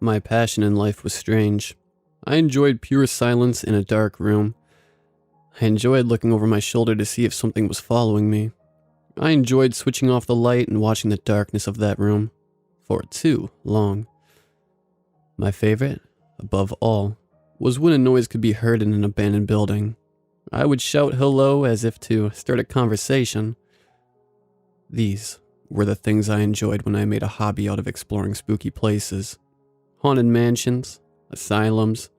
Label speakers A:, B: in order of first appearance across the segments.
A: My passion in life was strange. I enjoyed pure silence in a dark room. I enjoyed looking over my shoulder to see if something was following me. I enjoyed switching off the light and watching the darkness of that room for too long. My favorite, above all, was when a noise could be heard in an abandoned building. I would shout hello as if to start a conversation. These were the things I enjoyed when I made a hobby out of exploring spooky places. Haunted mansions, asylums,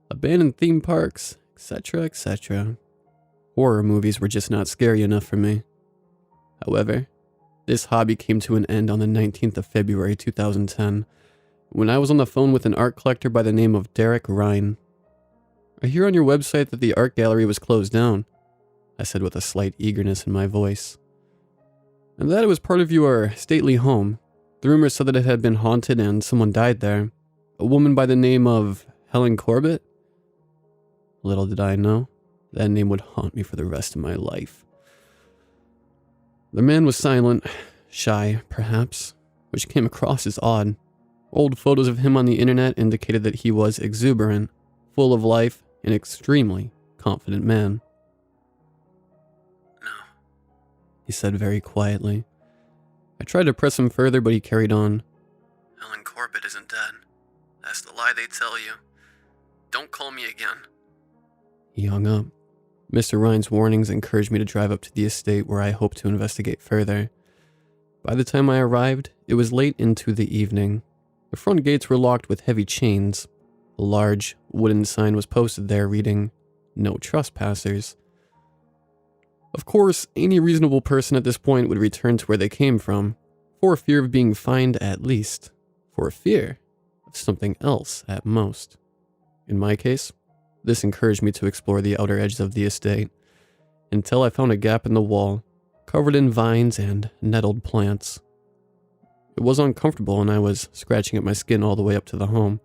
A: abandoned theme parks, etc., etc. Horror movies were just not scary enough for me. However, this hobby came to an end on the 19th of February 2010, when I was on the phone with an art collector by the name of Derek Ryan. I hear on your website that the art gallery was closed down, I said with a slight eagerness in my voice. And that it was part of your stately home. The rumors said that it had been haunted and someone died there. A woman by the name of Helen Corbett? Little did I know, that name would haunt me for the rest of my life. The man was silent, shy, perhaps, which came across as odd. Old photos of him on the internet indicated that he was exuberant, full of life, an extremely confident man.
B: No,
A: he said very quietly. I tried to press him further, but he carried on.
B: Helen Corbett isn't dead. That's the lie they tell you. Don't call me again.
A: He hung up. Mr. Ryan's warnings encouraged me to drive up to the estate where I hoped to investigate further. By the time I arrived, it was late into the evening. The front gates were locked with heavy chains. A large wooden sign was posted there reading, "No trespassers." Of course, any reasonable person at this point would return to where they came from, for fear of being fined at least, for fear of something else at most. In my case, this encouraged me to explore the outer edges of the estate, until I found a gap in the wall, covered in vines and nettled plants. It was uncomfortable and I was scratching at my skin all the way up to the home.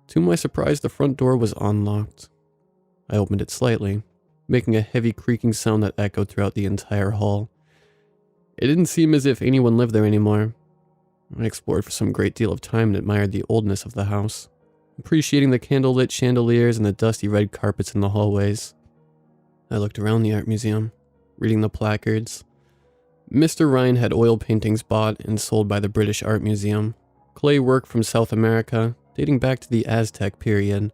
A: To my surprise, the front door was unlocked. I opened it slightly, making a heavy creaking sound that echoed throughout the entire hall. It didn't seem as if anyone lived there anymore. I explored for some great deal of time and admired the oldness of the house, appreciating the candlelit chandeliers and the dusty red carpets in the hallways. I looked around the art museum, reading the placards. Mr. Ryan had oil paintings bought and sold by the British Art Museum, clay work from South America dating back to the Aztec period,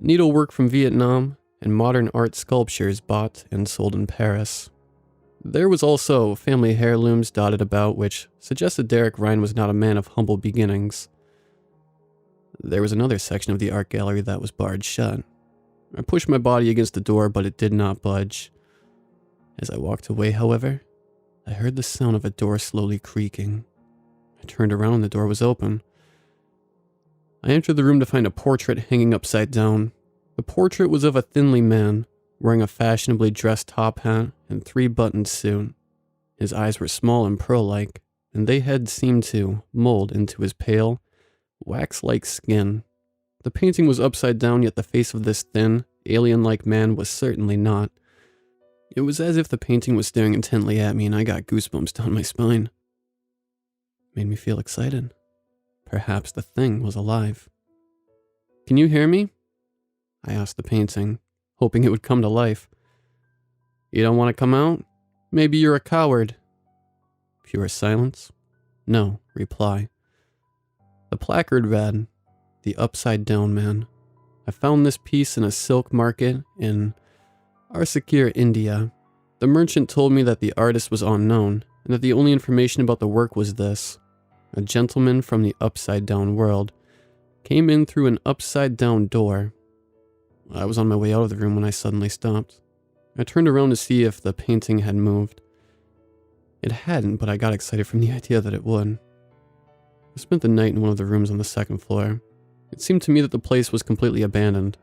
A: needlework from Vietnam, and modern art sculptures bought and sold in Paris. There was also family heirlooms dotted about, which suggested Derek Ryan was not a man of humble beginnings. There was another section of the art gallery that was barred shut. I pushed my body against the door, but it did not budge. As I walked away, however, I heard the sound of a door slowly creaking. I turned around and the door was open. I entered the room to find a portrait hanging upside down. The portrait was of a thinly man, wearing a fashionably dressed top hat and 3-buttoned suit. His eyes were small and pearl-like, and they had seemed to mold into his pale, wax-like skin. The painting was upside down, yet the face of this thin, alien-like man was certainly not. It was as if the painting was staring intently at me and I got goosebumps down my spine. It made me feel excited. Perhaps the thing was alive. "Can you hear me?" I asked the painting, hoping it would come to life. "You don't want to come out? Maybe you're a coward." Pure silence. No reply. The placard read, "The Upside Down Man. I found this piece in a silk market in Arsakir, India. The merchant told me that the artist was unknown, and that the only information about the work was this. A gentleman from the upside down world came in through an upside down door." I was on my way out of the room when I suddenly stopped. I turned around to see if the painting had moved. It hadn't, but I got excited from the idea that it would. I spent the night in one of the rooms on the second floor. It seemed to me that the place was completely abandoned,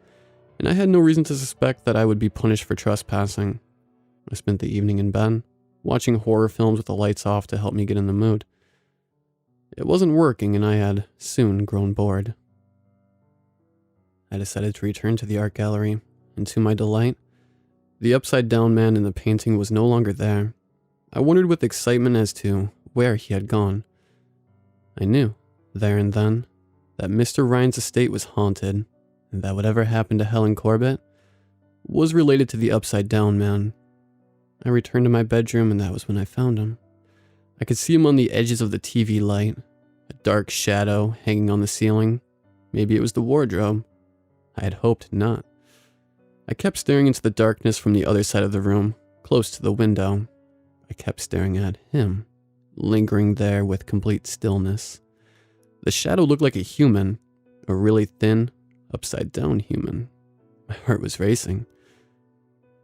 A: and I had no reason to suspect that I would be punished for trespassing. I spent the evening in bed, watching horror films with the lights off to help me get in the mood. It wasn't working, and I had soon grown bored. I decided to return to the art gallery, and to my delight, the upside-down man in the painting was no longer there. I wondered with excitement as to where he had gone. I knew, there and then, that Mr. Ryan's estate was haunted, and that whatever happened to Helen Corbett was related to the Upside Down Man. I returned to my bedroom, and that was when I found him. I could see him on the edges of the TV light, a dark shadow hanging on the ceiling. Maybe it was the wardrobe. I had hoped not. I kept staring into the darkness from the other side of the room, close to the window. I kept staring at him, lingering there with complete stillness. The shadow looked like a human, a really thin, upside-down human. My heart was racing.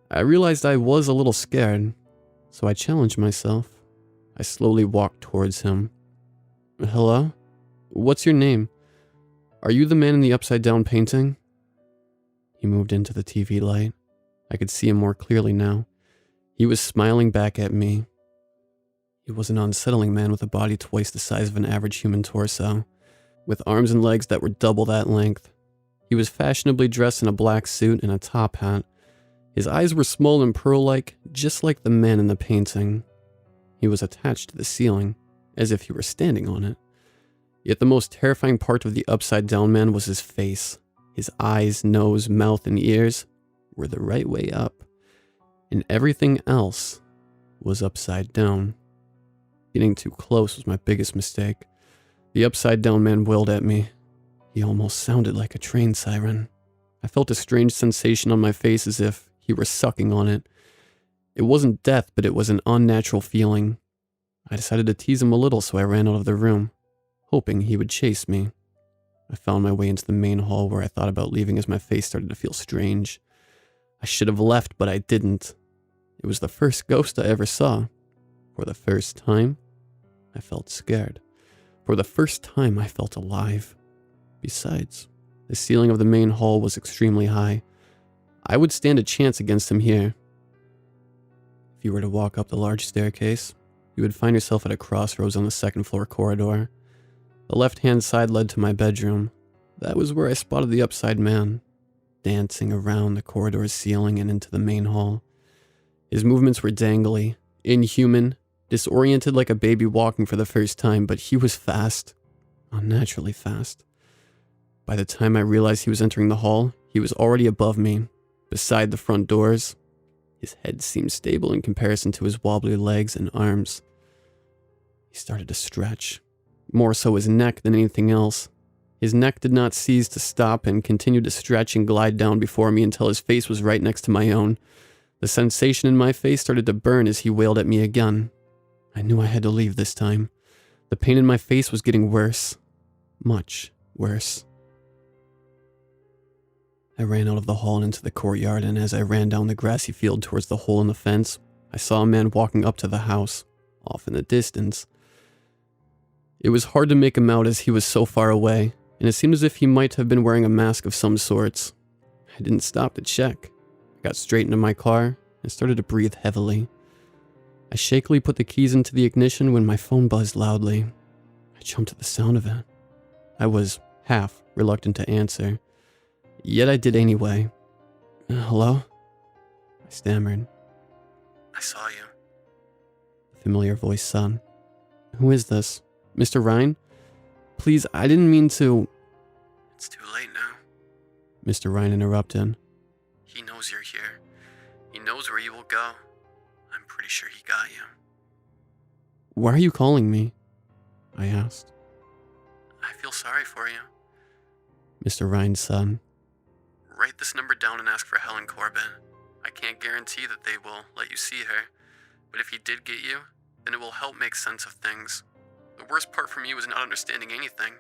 A: I realized I was a little scared, so I challenged myself. I slowly walked towards him. "Hello? What's your name? Are you the man in the upside-down painting?" He moved into the TV light. I could see him more clearly now. He was smiling back at me. He was an unsettling man with a body twice the size of an average human torso, with arms and legs that were double that length. He was fashionably dressed in a black suit and a top hat. His eyes were small and pearl-like, just like the man in the painting. He was attached to the ceiling, as if he were standing on it. Yet the most terrifying part of the upside-down man was his face. His eyes, nose, mouth, and ears were the right way up, and everything else was upside down. Getting too close was my biggest mistake. The upside-down man wailed at me. He almost sounded like a train siren. I felt a strange sensation on my face as if he were sucking on it. It wasn't death, but it was an unnatural feeling. I decided to tease him a little, so I ran out of the room, hoping he would chase me. I found my way into the main hall where I thought about leaving as my face started to feel strange. I should have left, but I didn't. It was the first ghost I ever saw. For the first time, I felt scared. For the first time, I felt alive. Besides, the ceiling of the main hall was extremely high. I would stand a chance against him here. If you were to walk up the large staircase, you would find yourself at a crossroads on the second-floor corridor. The left-hand side led to my bedroom. That was where I spotted the upside man, dancing around the corridor's ceiling and into the main hall. His movements were dangly, inhuman, disoriented like a baby walking for the first time, but he was fast, unnaturally fast. By the time I realized he was entering the hall, he was already above me, beside the front doors. His head seemed stable in comparison to his wobbly legs and arms. He started to stretch. More so his neck than anything else. His neck did not cease to stop and continued to stretch and glide down before me until his face was right next to my own. The sensation in my face started to burn as he wailed at me again. I knew I had to leave this time. The pain in my face was getting worse. Much worse. I ran out of the hall and into the courtyard, and as I ran down the grassy field towards the hole in the fence, I saw a man walking up to the house, off in the distance. It was hard to make him out as he was so far away, and it seemed as if he might have been wearing a mask of some sorts. I didn't stop to check. I got straight into my car and started to breathe heavily. I shakily put the keys into the ignition when my phone buzzed loudly. I jumped at the sound of it. I was half reluctant to answer, yet I did anyway. "Hello?" I stammered.
B: "I saw you."
A: The familiar voice said, "Who is this? Mr. Ryan? Please, I didn't mean to..."
B: "It's too late now."
A: Mr. Ryan interrupted.
B: "He knows you're here. He knows where you will go. I'm pretty sure he got you."
A: "Why are you calling me?" I asked.
B: "I feel sorry for you."
A: Mr. Ryan said.
B: "Write this number down and ask for Helen Corbett. I can't guarantee that they will let you see her, but if he did get you, then it will help make sense of things. The worst part for me was not understanding anything,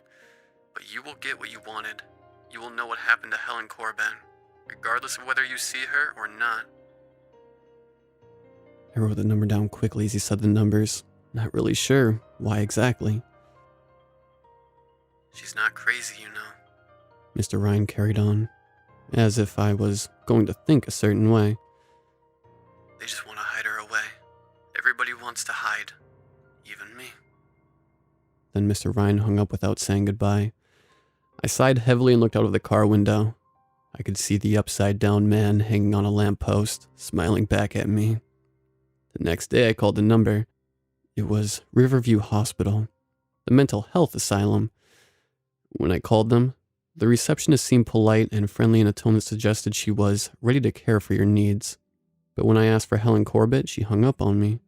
B: but you will get what you wanted. You will know what happened to Helen Corbett, regardless of whether you see her or not."
A: I wrote the number down quickly as he said the numbers, not really sure why exactly.
B: "She's not crazy, you know."
A: Mr. Ryan carried on, as if I was going to think a certain way.
B: "They just want to hide her away. Everybody wants to hide, even me."
A: Then Mr. Ryan hung up without saying goodbye. I sighed heavily and looked out of the car window. I could see the upside-down man hanging on a lamppost, smiling back at me. The next day I called the number. It was Riverview Hospital, the mental health asylum. When I called them, the receptionist seemed polite and friendly in a tone that suggested she was ready to care for your needs. But when I asked for Helen Corbett, she hung up on me.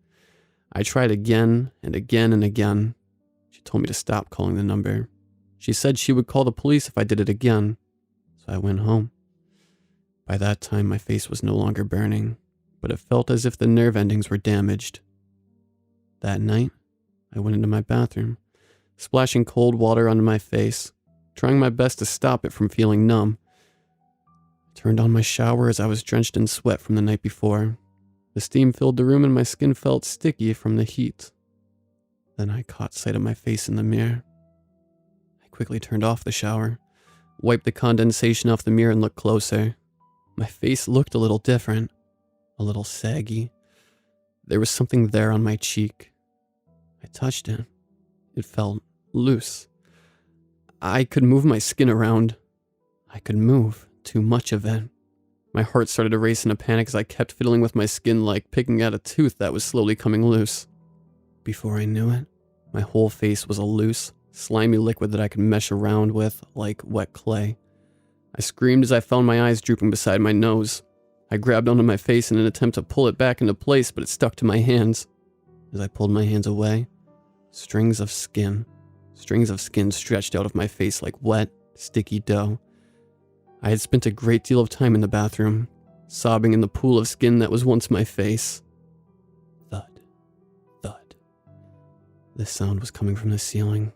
A: I tried again and again and again. She told me to stop calling the number. She said she would call the police if I did it again. So I went home. By that time, my face was no longer burning, but it felt as if the nerve endings were damaged. That night, I went into my bathroom, splashing cold water onto my face, trying my best to stop it from feeling numb. I turned on my shower as I was drenched in sweat from the night before. The steam filled the room and my skin felt sticky from the heat. Then I caught sight of my face in the mirror. I quickly turned off the shower, wiped the condensation off the mirror and looked closer. My face looked a little different, a little saggy. There was something there on my cheek. I touched it. It felt loose. I could move my skin around. I could move too much of it. My heart started to race in a panic as I kept fiddling with my skin like picking at a tooth that was slowly coming loose. Before I knew it, my whole face was a loose, slimy liquid that I could mesh around with like wet clay. I screamed as I found my eyes drooping beside my nose. I grabbed onto my face in an attempt to pull it back into place, but it stuck to my hands. As I pulled my hands away, strings of skin stretched out of my face like wet, sticky dough. I had spent a great deal of time in the bathroom, sobbing in the pool of skin that was once my face. Thud, thud. This sound was coming from the ceiling.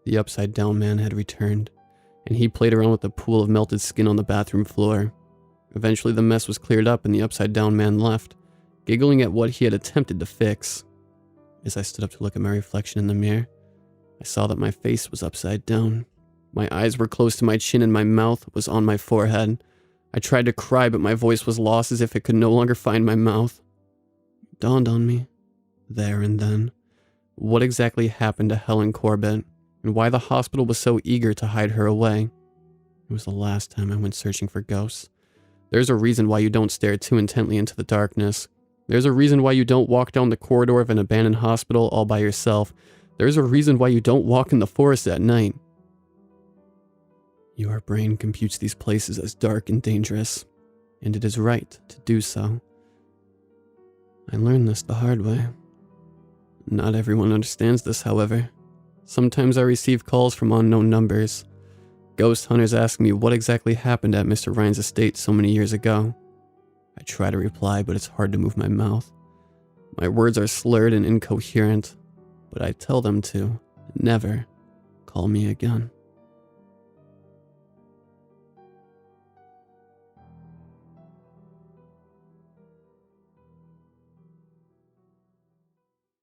A: The upside-down man had returned, and he played around with the pool of melted skin on the bathroom floor. Eventually the mess was cleared up and the upside-down man left, giggling at what he had attempted to fix. As I stood up to look at my reflection in the mirror, I saw that my face was upside down. My eyes were close to my chin and my mouth was on my forehead. I tried to cry, but my voice was lost as if it could no longer find my mouth. It dawned on me, there and then, what exactly happened to Helen Corbett and why the hospital was so eager to hide her away. It was the last time I went searching for ghosts. There's a reason why you don't stare too intently into the darkness. There's a reason why you don't walk down the corridor of an abandoned hospital all by yourself. There's a reason why you don't walk in the forest at night. Your brain computes these places as dark and dangerous, and it is right to do so. I learned this the hard way. Not everyone understands this, however. Sometimes I receive calls from unknown numbers. Ghost hunters ask me what exactly happened at Mr. Ryan's estate so many years ago. I try to reply, but it's hard to move my mouth. My words are slurred and incoherent, but I tell them to never call me again.